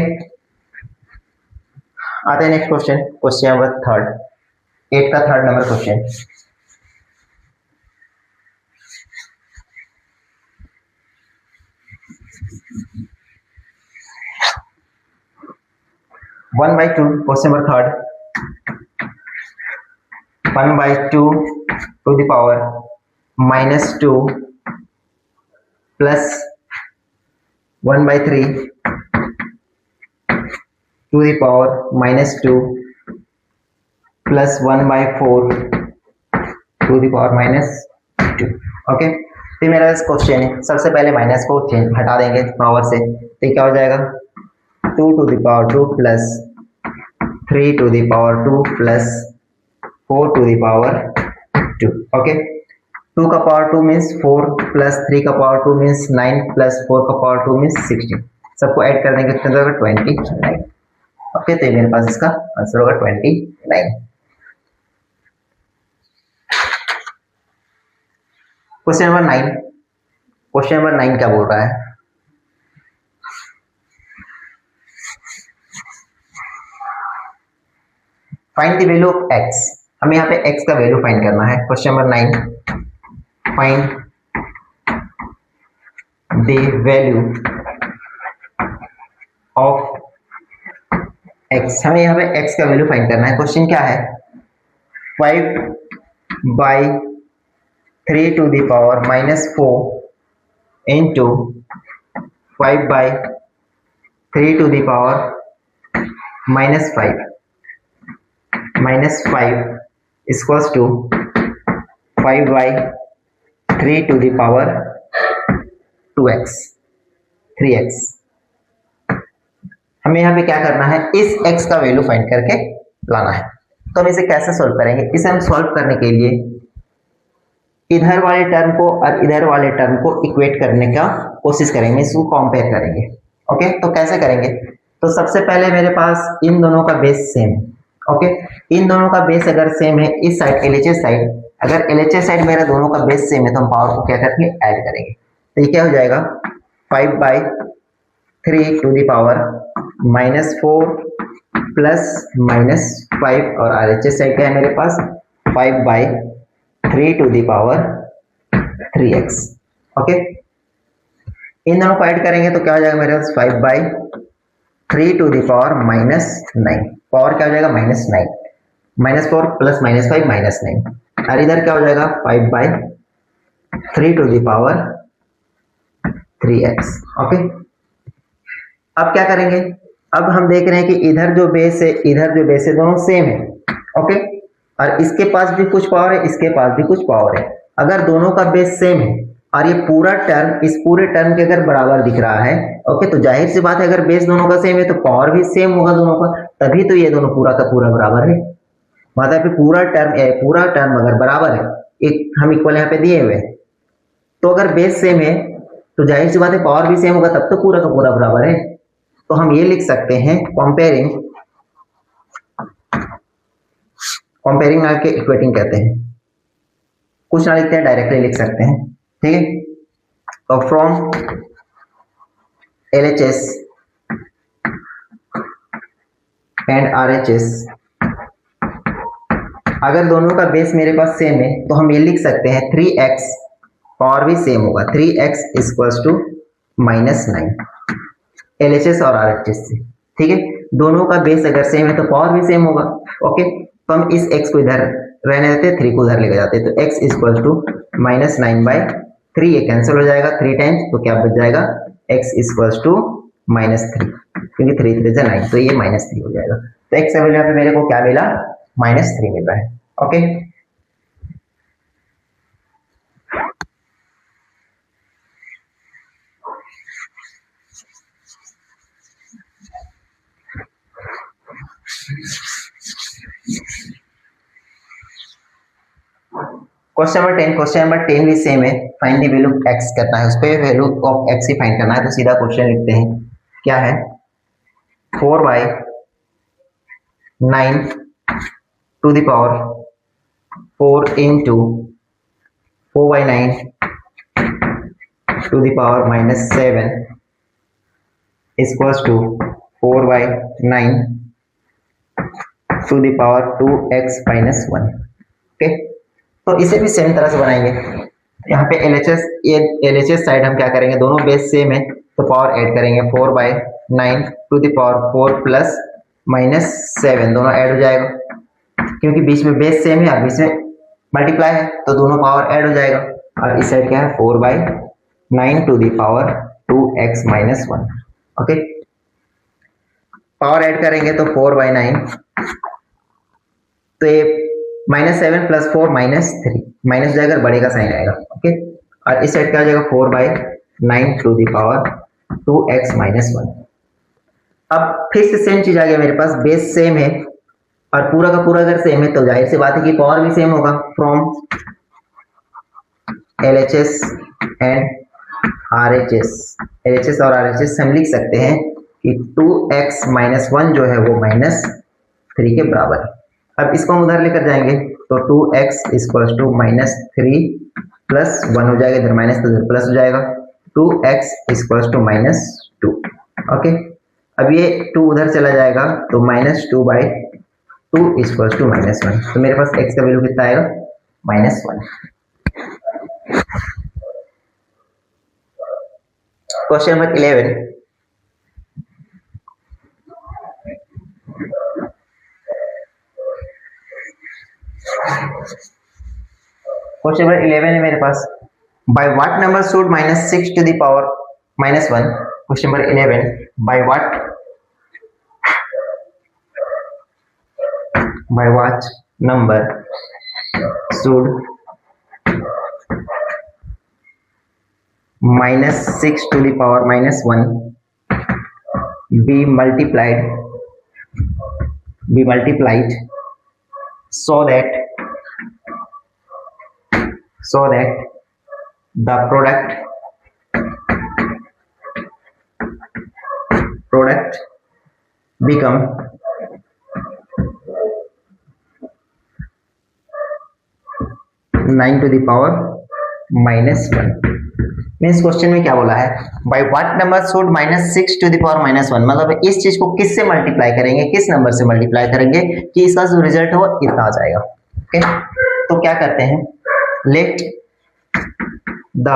[SPEAKER 1] आते हैं नेक्स्ट क्वेश्चन, क्वेश्चन नंबर 3, 8 का 3rd number question. One by two, question number 3rd, 1/2 to the power -2 plus 1/3 to the power -2 plus 1/4 to the power -2। Okay, तो मेरा इस क्वेश्चन है, सबसे पहले माइनस को हटा देंगे पावर से, तो क्या हो जाएगा 2 to the power 2 plus 3 to the power 2 plus 4 to the power 2। Okay, 2 का पावर 2 मीन्स 4 प्लस 3 का पावर 2 मीन्स 9 प्लस 4 का पावर 2 मीन्स 16, सबको ऐड कर देंगे कितना होगा 29। ओके, तो मेरे पास इसका आंसर होगा 29। क्वेश्चन नंबर 9, क्वेश्चन नंबर 9 क्या बोल रहा है, find the value of x। हमें यहाँ पे x का वैल्यू फाइंड करना है। Question number 9, find the value of x। हमें यहाँ पे x का वैल्यू फाइंड करना है। क्वेश्चन क्या है, 5/3 to the power -4 into 5/3 to the power -5 equals to 5/3 to the power 2x 3x। हमें यहाँ पे क्या करना है, इस x का वैल्यू फाइंड करके लाना है। तो हम इसे कैसे सॉल्व करेंगे, इसे हम सॉल्व करने के लिए इधर वाले टर्म को और इधर वाले टर्म को इक्वेट करने का कोशिश करेंगे, इसको कंपेयर करेंगे। ओके, तो कैसे करेंगे, तो सबसे पहले मेरे पास इन दोनों का बेस सेम है। ओके, इन दोनों का बेस अगर सेम है, इस साइड LHS साइड, अगर LHS साइड मेरा दोनों का बेस सेम है तो हम पावर को क्या करके ऐड करेंगे, तो ये क्या हो जाएगा 5/3 to the power -4 प्लस -5, और RHS साइड क्या है मेरे पास 5/3 to the power 3x। Okay, इन दोनों को ऐड करेंगे तो क्या हो जाएगा मेरे पास 5/3 to the power -9, पावर क्या हो जाएगा -9, -4 प्लस -5 -9, और इधर क्या हो जाएगा 5/3 to the power 3x। Okay, अब क्या करेंगे, अब हम देख रहे हैं कि इधर जो बेस है इधर जो बेस है दोनों सेम है, ओके, और इसके पास भी कुछ पावर है, इसके पास भी कुछ पावर है। अगर दोनों का बेस सेम है और ये पूरा टर्म इस पूरे टर्म के अगर बराबर दिख रहा है, ओके, तो जाहिर सी बात है अगर बेस दोनों का सेम है तो पावर भी सेम होगा दोनों का, तभी तो ये दोनों पूरा का पूरा बराबर है। मतलब कि पूरा टर्म अगर बराबर है, एक हम इक्वल यहाँ पे दिए हुए हैं, तो अगर बेस सेम है तो जाहिर सी बात है पावर भी सेम होगा, तब तो पूरा का पूरा बराबर है। तो हम ये लिख सकते हैं कंपेयरिंग ना के इक्वेटिंग कहते हैं, कुछ ना लिखते हैं डायरेक्टली लिख सकते हैं, ठीक है। तो फ्रॉम LHS एंड RHS, अगर दोनों का बेस मेरे पास सेम है तो हम ये लिख सकते हैं 3x, पावर भी सेम होगा, 3x इक्वल्स टू -9 LHS और RHS से, ठीक है। दोनों का बेस अगर सेम है तो पावर भी सेम होगा, ओके। तो हम इस x को इधर रहने देते, 3 को उधर लेके जाते, तो x इक्वल्स टू -9/3, ये कैंसिल हो जाएगा 3 टाइम्स, तो क्या बच जाएगा x इक्वल्स टू -3, क्योंकि 3 3 से 9, तो ये -3 हो जाएगा। तो x वैल्यू पे मेरे को क्या मिला, -3 मिल रहा है, ओके। क्वेश्चन नंबर 10 भी सेम है, फाइंड द वैल्यू x करना है, उस पे value of x he find करना है। तो सीधा क्वेश्चन लिखते हैं, क्या है 4/9 to the power 4 into 4/9 to the power -7 equals to 4/9 to the power 2x - 1, okay. तो इसे भी सेम तरह से बनाएंगे। यहाँ पे LHS साइड हम क्या करेंगे, दोनों बेस सेम है तो पावर ऐड करेंगे, 4/9 टू द पावर 4 प्लस -7, दोनों ऐड हो जाएगा, क्योंकि बीच में बेस सेम है और बीच में मल्टीप्लाई है तो दोनों पावर ऐड हो जाएगा। और इस साइड क्या है 4/9 to the power 2x - 1, okay. Power add करेंगे तो 4/9, तो ये -7 + 4 -3, माइनस जाएगा, बड़े का साइन आएगा, ओके। और इस साइड क्या हो जाएगा 4/9 टू द पावर 2x - 1। अब फिर से सेम चीज आ गया मेरे पास, बेस सेम है और पूरा का पूरा अगर सेम है तो जाहिर सी बात है कि पावर भी सेम होगा। फ्रॉम LHS एंड RHS और RHS हम लिख सकते हैं कि 2x - 1 जो है वो -3 के बराबर है। अब इसको हम उधर लेकर जाएंगे तो 2x इक्वल्स टू -3 प्लस 1 हो जाएगा, इधर माइनस तो इधर प्लस हो जाएगा, 2x इक्वल्स टू -2, ओके। अब ये 2 उधर चला जाएगा तो -2/2 इक्वल्स टू -1, तो मेरे पास x का वैल्यू कितना आएगा -1। क्वेश्चन नंबर 11, क्वेश्चन नंबर 11 है मेरे पास, by what number should -6 to the power -1। Question number 11, by what number should -6 to the power -1 be multiplied so that the product become -9 to the power -1। Means question में क्या बोला है, by what number should -6 to the power -1, मतलब इस चीज को किससे multiply करेंगे, किस नंबर से मल्टीप्लाई करेंगे कि इसका जो रिजल्ट हो इतना आ जाएगा, ओके। तो क्या करते हैं, लेट द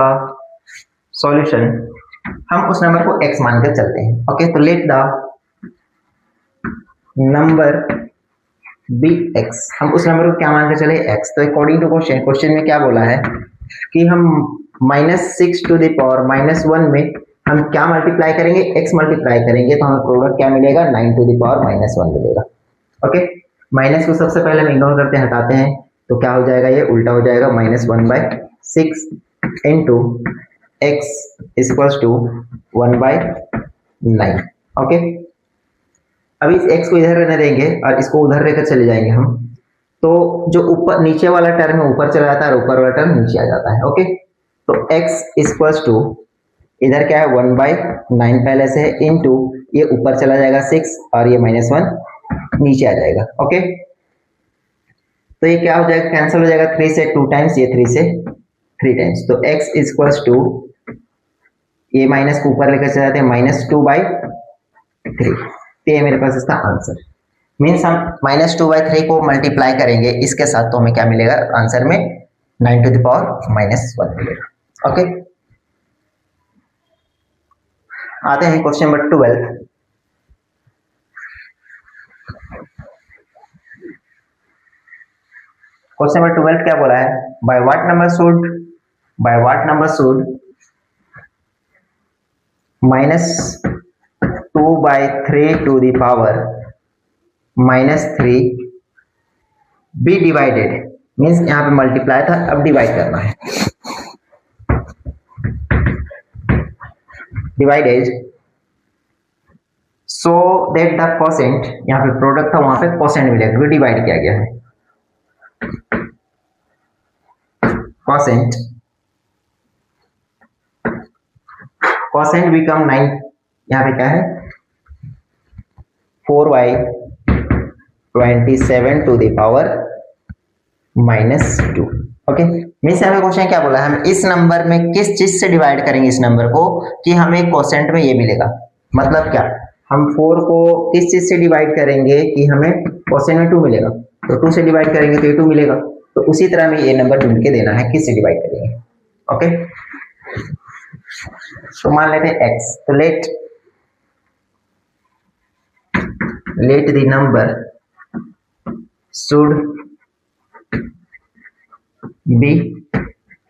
[SPEAKER 1] सॉल्यूशन, हम उस नंबर को x मानकर चलते हैं, ओके। तो let the number be x, हम उस नंबर को क्या मानकर चले x। तो अकॉर्डिंग टू क्वेश्चन में क्या बोला है कि हम -6 टू द पावर -1 में हम क्या मल्टीप्लाई करेंगे, x मल्टीप्लाई करेंगे तो हमें प्रोडक्ट क्या मिलेगा, 9 टू द पावर -1 मिलेगा। ओके, माइनस को सबसे पहले हम इग्नोर करते हैं, हटाते हैं, तो क्या हो जाएगा, ये उल्टा हो जाएगा, -1/6 into x equals to 1/9। Okay, अभी इस x को इधर रहने देंगे और इसको उधर लेकर चले जाएंगे हम, तो जो ऊपर नीचे वाला टर्म है ऊपर चला जाता है और ऊपर वाला टर्म नीचे आ जाता है। ओके, तो x इक्वल्स टू इधर क्या है 1/9 पहले से है, इंटू ये ऊपर चला जाएगा 6 और ये -1 नीचे आ जाएगा। ओके, तो ये क्या हो जाएगा, कैंसिल हो जाएगा, 3 से 2 टाइम्स, ये 3 से 3 टाइम्स, तो x इक्वल्स टू ये माइनस को ऊपर लेकर चले जाते हैं -2/3। तो ये मेरे पास इसका आंसर मीन्स हम -2/3 को मल्टीप्लाई करेंगे इसके साथ तो हमें क्या मिलेगा आंसर में 9 टू द पावर -1 मिलेगा। ओके, आते हैं क्वेश्चन नंबर 12। क्वेश्चन नंबर 12 क्या बोला है, by what number should -2/3 to the power -3 be divided, means यहाँ पे मल्टीप्लाई था, अब डिवाइड करना है, divided so that the quotient, यहाँ पे प्रोडक्ट था वहां पे कोसेंट मिलेगा क्योंकि डिवाइड किया गया है, कोसेंट बिकम 9, यहाँ पे क्या है 4/27 to the power -2। Okay, means यहाँ पे क्वेश्चन क्या बोला है, हम इस नंबर में किस चीज से डिवाइड करेंगे इस नंबर को कि हमें कोसेंट में ये मिलेगा, मतलब क्या, हम 4 को किस चीज से डिवाइड करेंगे कि हमें कोसेंट में 2 मिलेगा, तो 2 से डिवाइड करेंगे तो ये 2 मिलेगा, तो उसी तरह में ये नंबर ढूंढ के देना है किस से डिवाइड करेंगे। ओके, तो मान लेते हैं x, तो let the number should be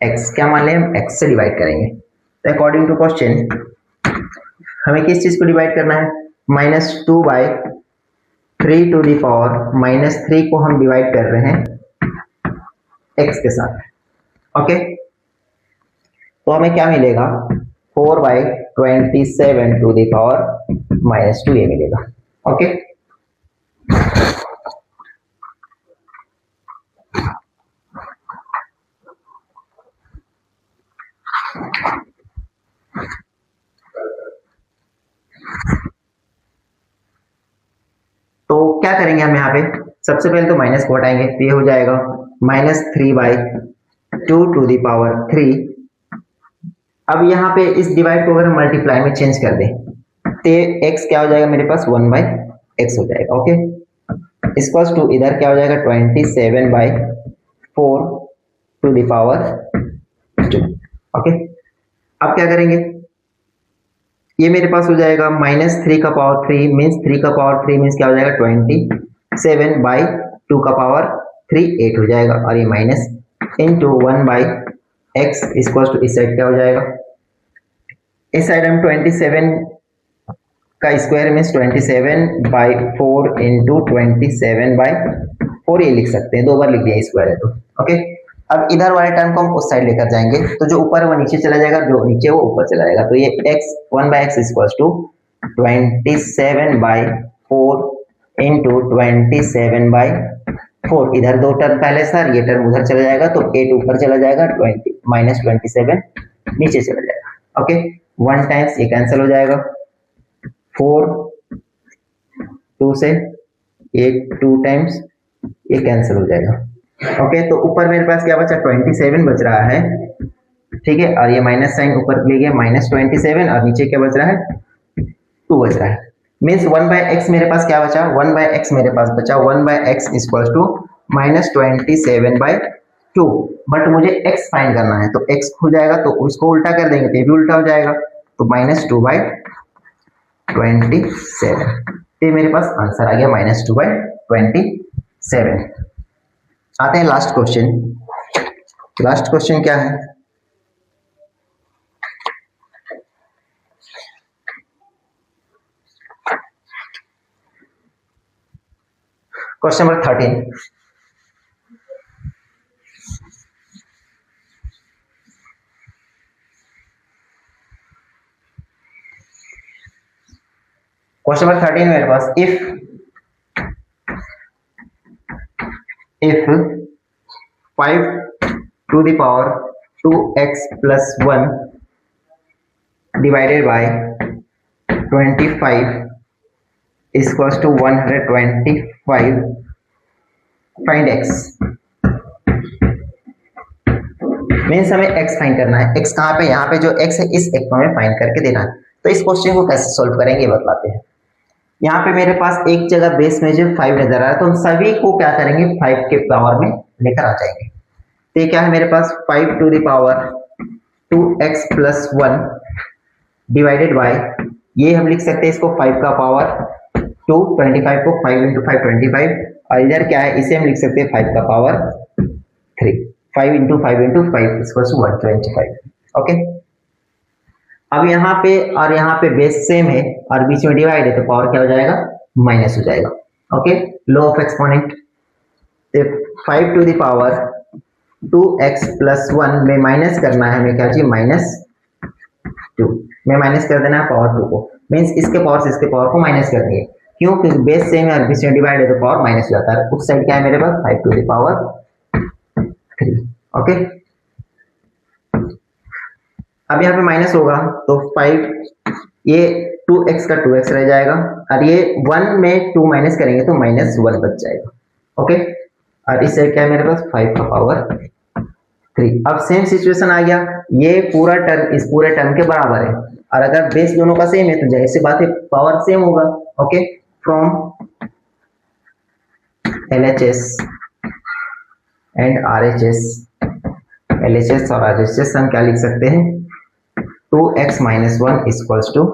[SPEAKER 1] x, क्या मान लें हम x से डिवाइड करेंगे, तो अकॉर्डिंग टू क्वेश्चन हमें किस चीज को डिवाइड करना है, -2/3 टू द पावर -3 को हम डिवाइड कर रहे हैं x के साथ। ओके, तो हमें क्या मिलेगा 4/27 टू द पावर -2 ये मिलेगा। ओके, तो क्या करेंगे हम यहाँ पे, सबसे पहले तो माइनस को हटाएंगे, तो ये हो जाएगा -3/2 टू द पावर 3। अब यहाँ पे इस डिवाइड को अगर हम मल्टीप्लाई में चेंज कर दें तो x क्या हो जाएगा मेरे पास 1/x हो जाएगा। ओके, इक्वल्स टू इधर क्या हो जाएगा 27/4 टू द पावर 2। ओके, अब क्या करेंगे, ये मेरे पास हो जाएगा -3 का पावर 3 मीन्स 3 का पावर 3 मीन्स क्या हो जाएगा 27/2 का पावर 3 8 हो जाएगा, और ये minus into 1/x equals to इस साइड क्या हो जाएगा, इस साइड हम 27 का स्क्वायर मीन्स 27/4 इंटू 27/4 ये लिख सकते हैं, 2 बार लिख दिया स्क्वायर है तो। ओके, अब इधर वाले टर्म को हम उस साइड लेकर जाएंगे, तो जो ऊपर है वो नीचे चला जाएगा, जो नीचे वो ऊपर चला जाएगा, तो ये x 1/x equals to 27/4 into 27/4, इधर 2 टर्म पहले सर, ये टर्म उधर चला जाएगा, तो 8 ऊपर चला जाएगा, -27 नीचे चला जाएगा। ओके, 1 टाइम्स ये कैंसिल हो जाएगा, 4 2 से 8 2 टाइम्स ये कैंसिल हो जाएगा। ओके, तो ऊपर मेरे पास क्या बचा 27 बच रहा है, ठीक है, और ये माइनस साइन ऊपर ले गया -27 और नीचे क्या बच रहा है 2 बच रहा है, मीन्स 1/x मेरे पास क्या बचा 1/x मेरे पास बचा 1/x इक्वल्स टू -27/2, बट मुझे x फाइंड करना है, तो x हो जाएगा तो उसको उल्टा कर देंगे तो ये भी उल्टा हो जाएगा, तो -2/27, ये मेरे पास आंसर आ गया -2/27। आते हैं लास्ट क्वेश्चन। लास्ट क्वेश्चन क्या है, क्वेश्चन नंबर 13, क्वेश्चन नंबर 13 मेरे पास, if 5 to the power 2x plus 1 divided by 25 is equals to 125, find x। Means हमें x फाइंड करना है। x कहाँ पे, यहाँ पे जो x है इस x में फाइंड करके देना है। तो इस क्वेश्चन को कैसे सॉल्व करेंगे बतलाते हैं। यहाँ पे मेरे पास एक जगह बेस में जो 5 नजर आ रहा है, तो हम सभी को क्या करेंगे 5 के पावर में लेकर आ जाएंगे। तो ये क्या है मेरे पास 5 to the power 2x plus 1 divided bye, ये हम लिख सकते हैं इसको 5 का पावर 2, 25 को 5 into 5 25, और इधर क्या है इसे हम लिख सकते हैं 5 का power 3, 5 into 5 into 5 equals to 125। Okay, अब यहाँ पे और यहाँ पे बेस सेम है और बीच में डिवाइड है, तो पावर क्या हो जाएगा माइनस हो जाएगा। Okay, law of exponent, 5 to the power 2x plus 1 में माइनस करना है हमें, क्या चाहिए -2 में माइनस कर देना है पावर 2 को, मीन्स इसके पावर से इसके पावर को माइनस कर दिए। क्यों, क्योंकि बेस सेम है और बीच में डिवाइड है तो पावर माइनस हो जाता है। उस साइड क्या है मेरे पास 5 to the पावर 3। ओके, अब यहाँ पे माइनस होगा तो 5, ये 2x का 2x रह जाएगा, और ये 1 में 2 माइनस करेंगे तो -1 बच जाएगा। ओके, और इस साइड क्या है मेरे पास 5 का पावर 3। अब सेम सिचुएशन आ गया, ये पूरा टर्म इस पूरे टर्म के बराबर है, और अगर बेस दोनों का सेम है तो जाहिर सी बात है पावर सेम होगा। Okay, from LHS and RHS, LHS और RHS हम क्या लिख सकते हैं 2x minus 1 equals to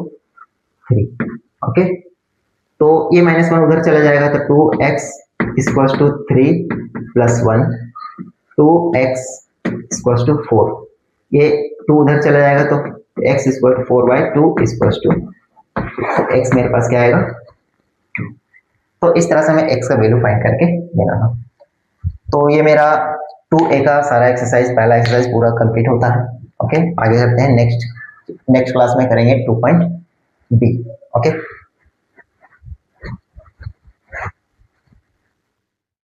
[SPEAKER 1] 3। Okay, तो ये -1 उधर चला जाएगा तो 2x equals to 3 plus 1, 2x equals to 4, ये 2 उधर चला जाएगा तो x equal to 4/2 equals to, x मेरे पास क्या आएगा 2। तो इस तरह से हमें x का वैल्यू फाइंड करके देना था। तो ये मेरा 2a का सारा एक्सरसाइज, पहला एक्सरसाइज पूरा कंप्लीट होता है। ओके, आगे चलते हैं नेक्स्ट क्लास में करेंगे 2.b। ओके।